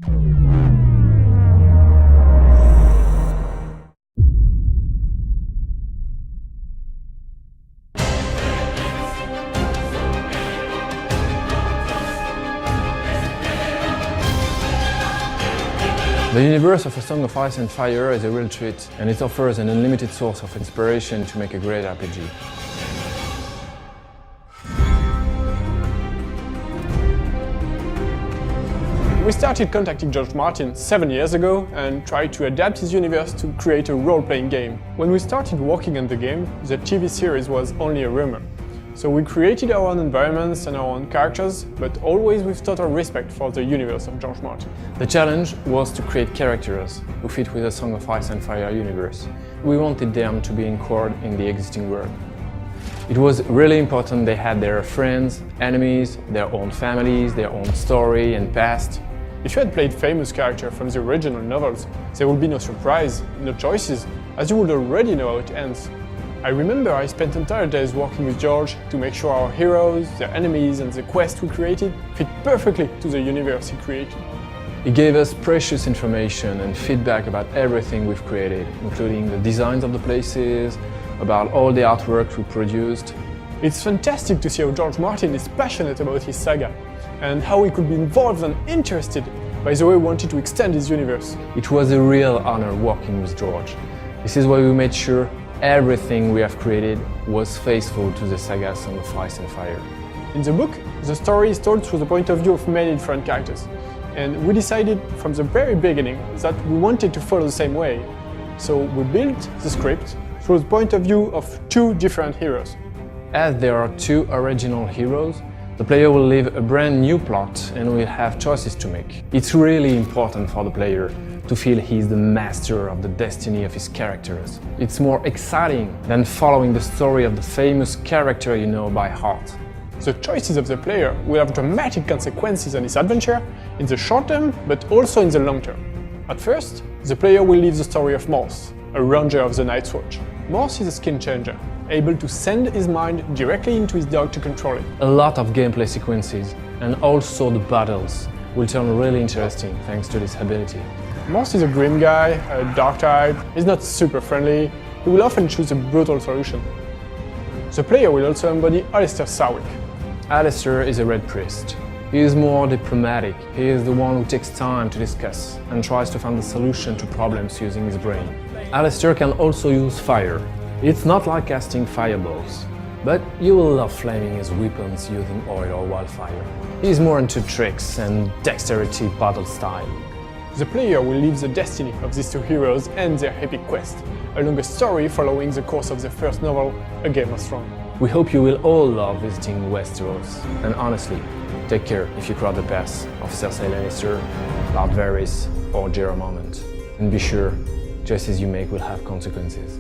The universe of A Song of Ice and Fire is a real treat, and it offers an unlimited source of inspiration to make a great RPG. We started contacting George Martin 7 years ago and tried to adapt his universe to create a role-playing game. When we started working on the game, the TV series was only a rumor. So we created our own environments and our own characters, but always with total respect for the universe of George Martin. The challenge was to create characters who fit with A Song of Ice and Fire universe. We wanted them to be anchored in the existing world. It was really important they had their friends, enemies, their own families, their own story and past. If you had played famous characters from the original novels, there would be no surprise, no choices, as you would already know how it ends. I remember I spent entire days working with George to make sure our heroes, their enemies and the quest we created fit perfectly to the universe he created. He gave us precious information and feedback about everything we've created, including the designs of the places, about all the artwork we produced. It's fantastic to see how George Martin is passionate about his saga, and how he could be involved and interested by the way he wanted to extend his universe. It was a real honor working with George. This is why we made sure everything we have created was faithful to the saga Song of Ice and Fire. In the book, the story is told through the point of view of many different characters, and we decided from the very beginning that we wanted to follow the same way. So we built the script through the point of view of two different heroes. As there are two original heroes, the player will live a brand new plot and will have choices to make. It's really important for the player to feel he's the master of the destiny of his characters. It's more exciting than following the story of the famous character you know by heart. The choices of the player will have dramatic consequences on his adventure in the short term, but also in the long term. At first, the player will live the story of Morse, a ranger of the Night's Watch. Morse is a skin changer, able to send his mind directly into his dog to control it. A lot of gameplay sequences and also the battles will turn really interesting thanks to this ability. Morse is a grim guy, a dark type, he's not super friendly, he will often choose a brutal solution. The player will also embody Alistair Sarwick. Alistair is a Red Priest. He is more diplomatic. He is the one who takes time to discuss and tries to find a solution to problems using his brain. Alistair can also use fire. It's not like casting fireballs, but you will love flaming his weapons using oil or wildfire. He's more into tricks and dexterity battle style. The player will live the destiny of these two heroes and their epic quest, along a story following the course of the first novel, A Game of Thrones. We hope you will all love visiting Westeros, and honestly, take care if you cross the paths of Cersei Lannister, Lord Varys or Jorah Mormont. And be sure, choices you make will have consequences.